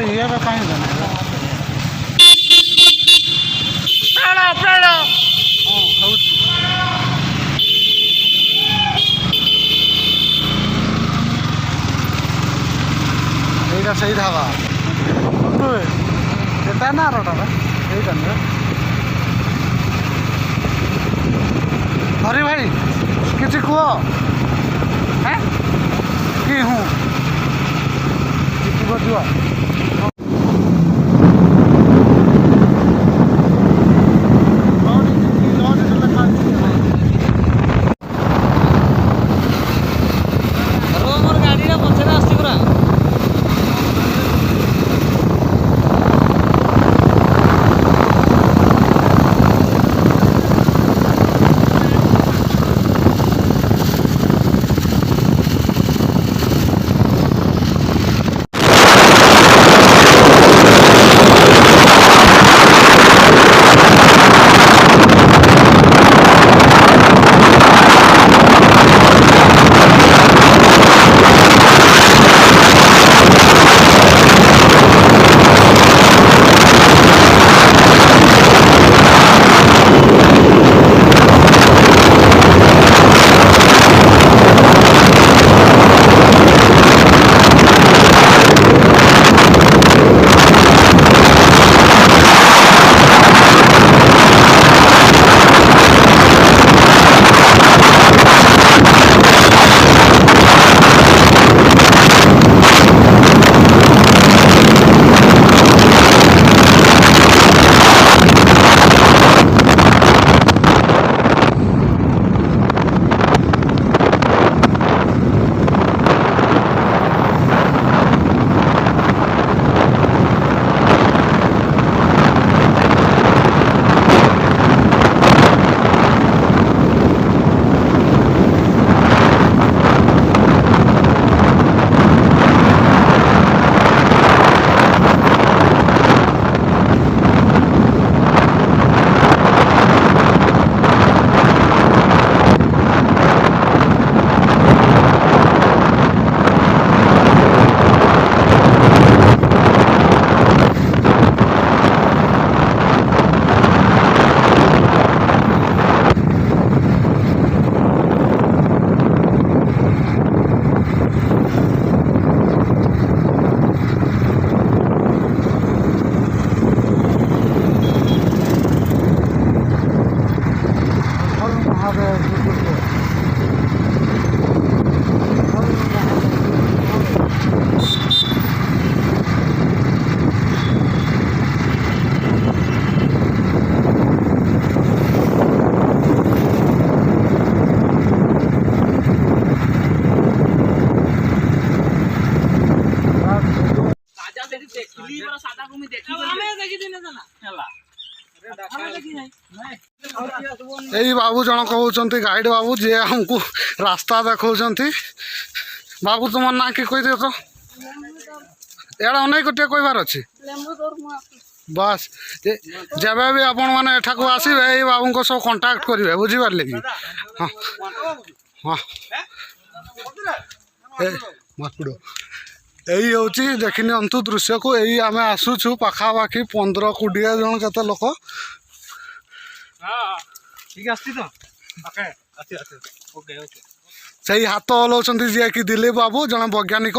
ये कहीं এইটা সেই ধাবা এটা না আর এইটা हरी भाई किसी कुह है कि हूँ बजुआ यही बाबू जनक होती गाइड बाबू जी हमको रास्ता देखा बाबू तुम ना कि कही दियो तो एड़ा अनेक गोटे कहबार अच्छी बस जब भी आपण मैंने एठाक आसवे ये बाबू को सब कांटेक्ट करेंगे बुझीपारे कि हाँ हाँ माकुड़ यही हूँ देखि नियंतु दृश्य को यही आम आसुचु पाखापाखि 15-20 जन केते लोक से हाथ हलाउं जी कि दिलीप बाबू जन वैज्ञानिक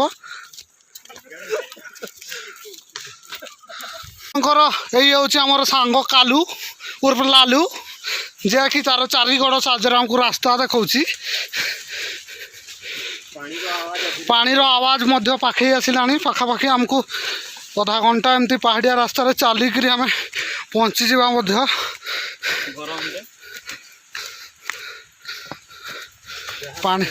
यही हूँ आमर सांग कालू उर्फ लालू जे कि तार 4 गोड़ साहाଯ୍ୟରେ आमको रास्ता देखा पानी आवाज मध्य पाखे आसला पाखापाखि आमको आधा घंटा एमती पहाड़िया रास्तार चलिक आम पहुँची जा पानी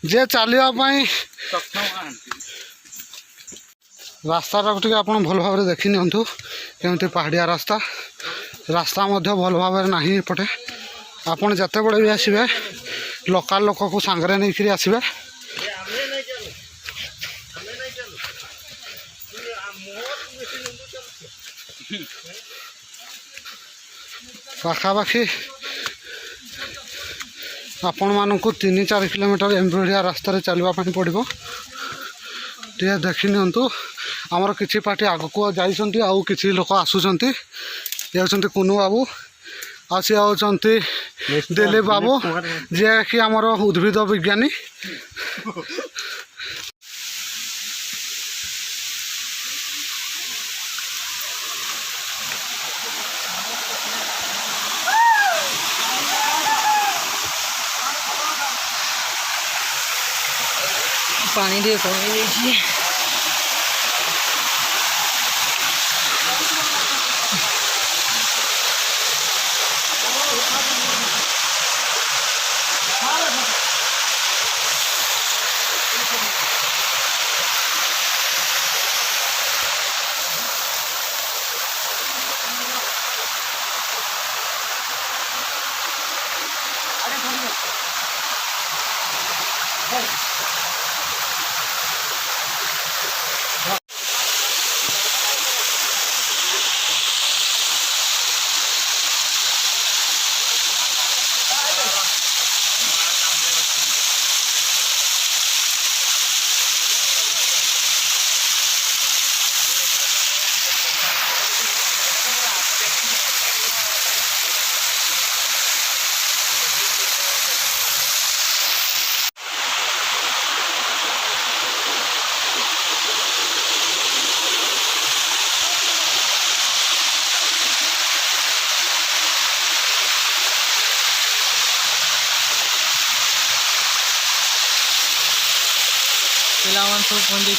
जे चलवाई रास्ता आप भल भाव देखी नियंतु केमती पहाड़िया रास्ता रास्ता भल भाव ना एपटे आपड़ जिते बड़े भी आसवे लोकल लोक को सांगरे नहीं आसवे पाखापाखि आपण मानक 3-4 किलोमीटर एमभलिया रास्तार चलवाई पड़ो टे देखी नियंतु आमर किसी पार्टी आग को जाइछन्ति आउ किसी लोक आसुचंती ये होचंती कुनु बाबू आ सी होचंती दिलीप बाबू जे कि आमर उद्भिद विज्ञानी पानी दे कमी पिलावन सब पहुंचे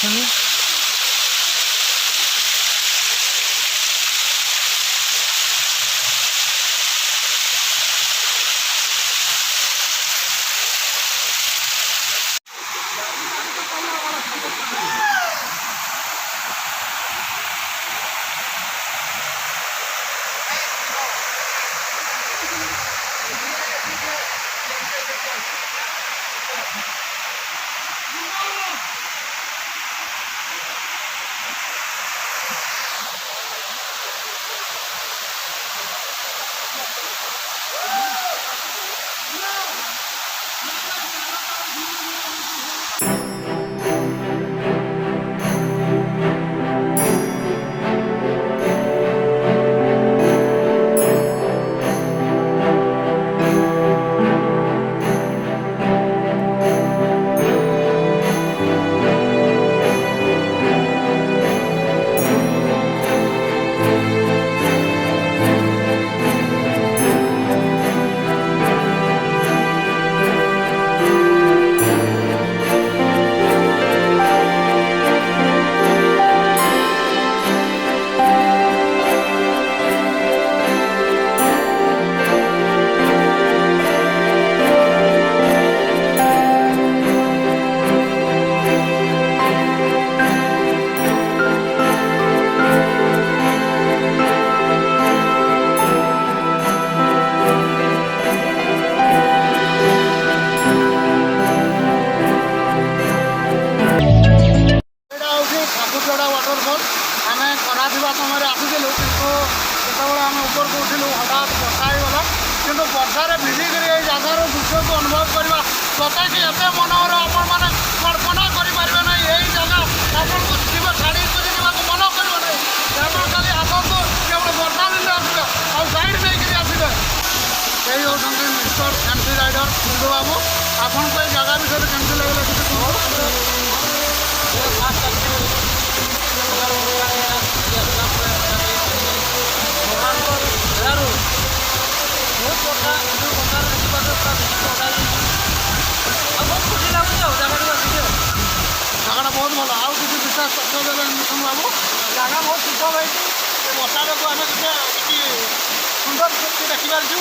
जोटा कि एत मनोहर आपण कल्पना करें ना यही जगह आपको छाड़ी मन कर खाली आसतु केवल वर्षा दिन आसवे आ गाइड नहीं आसवे यही होती मिस्टर एमटी राइडर कुंदू बाबू आपन को जगह विषय केमती लगे किसी जगह बहुत भल आउ किसी विशेष तथ्य देवे मिथुन बाबू जगह बहुत शीतल होती वर्षा को आम सुंदर देखी पार्छु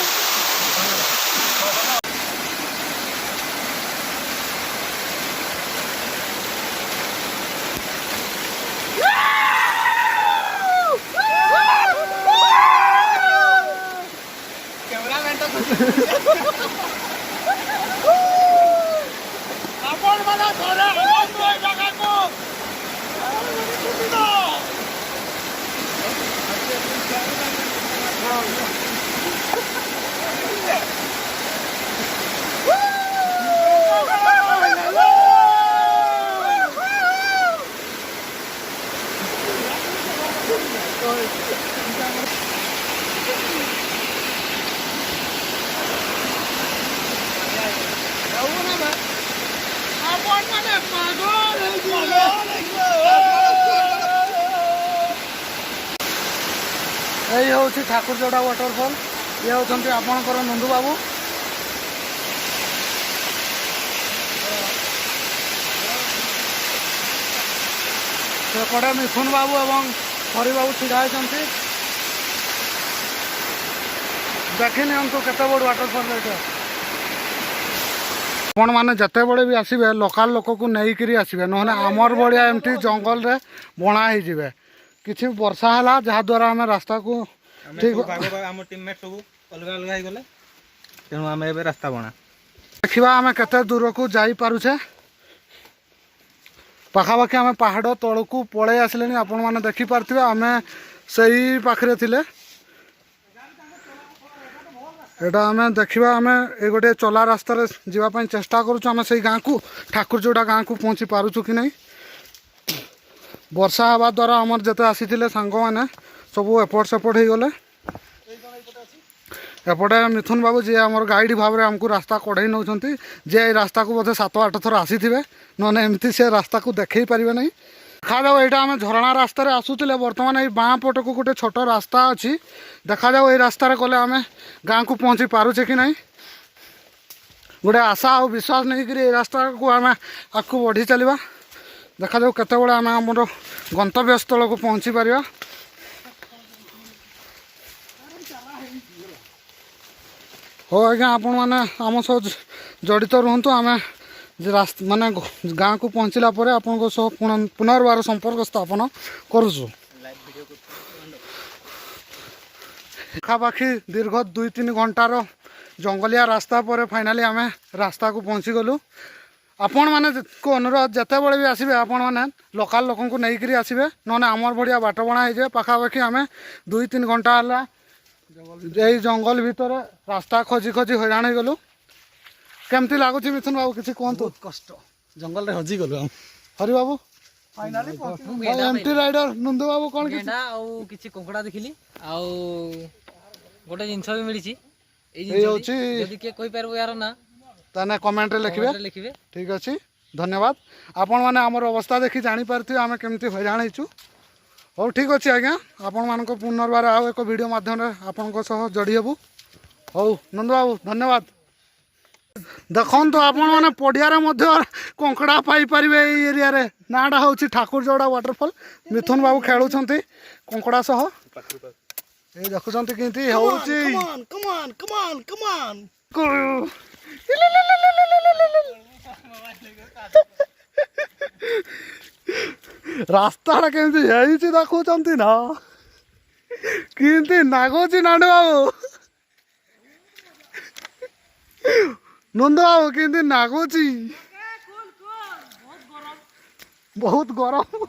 यही हूँ ठाकुरजोड़ा वाटरफॉल ये होती आपणकर नंदू बाबू सेपटे मिथुन बाबू एवं हरि बाबू छिड़ा होती देखी नियंतु केते बड़ वाटरफॉल ये आपण मैंने जिते बड़े भी आसवे लोकाल लोक को नहीं आसवे ना आमर भाया एमती जंगल रे बणा हो किसी वर्षा है जहाद्वारा आम रास्ता को ठीक आम टीममेट सब अलग अलग हो गले तेणु आम ए रास्ता बना देखा आम केते दूर को जाई पारुछे पाखापाखि आम पहाड़ तल को पलि आसिले आपण मैंने देखी पार्थिबे आम सही पाखरे थिले एटा आम देखा आम ये गोटे चला रास्तार जावाई चेष्टा करुँ से गाँव को ठाकुरजोड़ा गाँव को पहुँची पारुछु कि नहीं वर्षा हवा द्वारा आमर जिते आसी सांग मैंने सब एपट सेपट हो गले एपटे मिथुन बाबू जी आमर गाइड भाव में आमको रास्ता कढ़ई नौ जे रास्ता को बोधे 7-8 थर आसी थे ना एमती से रास्ता को देखे पारे ना देखा जाओ यहाँ आम झरणा रास्तार आसूले बर्तमान ये बाँ पट को गोटे छोट रास्ता अच्छी देखा जाओ ये रास्तार कले आम गाँव को पहुँची पारुचे कि नहीं गोटे आशा और विश्वास नहीं कि रास्ता को आम आगे बढ़ी चलवा देखा जाओ केते बड़े आम आमर गंतव्य स्थल को पहुँची पार हो आज्ञा आपण मैंने आम सह जड़ित रुहतु आम रास्ता माने गाँव को पहुँचला आपण पुनर्बार संपर्क स्थापन करुचु पाखापाखि दीर्घ 2-3 घंटार जंगलिया रास्ता पर फाइनाली आम रास्ता को पहुँची गलु आपण मैंने को अनुरोध जिते बड़े भी आसबे आपण मैंने लोकाल लोक को नहीं आसबे ना आमर भाया बाट बणा हो पाखापाखि आम 2-3 घंटा है यही जंगल भितर रास्ता खोजी खोजी हैरान हो गलु केमती लगुच मिथुन बाबू किसी कहतु बहुत कष्ट जंगल रे हजी गलु हरि बाबू एमटी राइडर नंदू बाबू कौन किसी कंकड़ा देखिली आउ गोटे जिनस भी मिली यार ना ताने कमेंट रे लिखिबे ठीक अच्छे धन्यवाद आपण मैंने आमर अवस्था देखी जानी पारथि आमे केमती हैरान होइछु हो ठीक अच्छे आज्ञा आपण मानक पुनर्बार आउ एक वीडियो माध्यम आपण सह जोड़ी हेबू हो नंदू बाबू धन्यवाद देखो आपण मैंने पड़िया कंकड़ा पाइपर एरिया नाटा हूँ ठाकुरजोड़ा वाटरफॉल मिथुन बाबू खेलुंट कंकड़ा सह ये देखुं कि रास्ता केमती देखुं ना कि नागुच नाडू बाबू नंदू बाबू कि नागुच बहुत गरम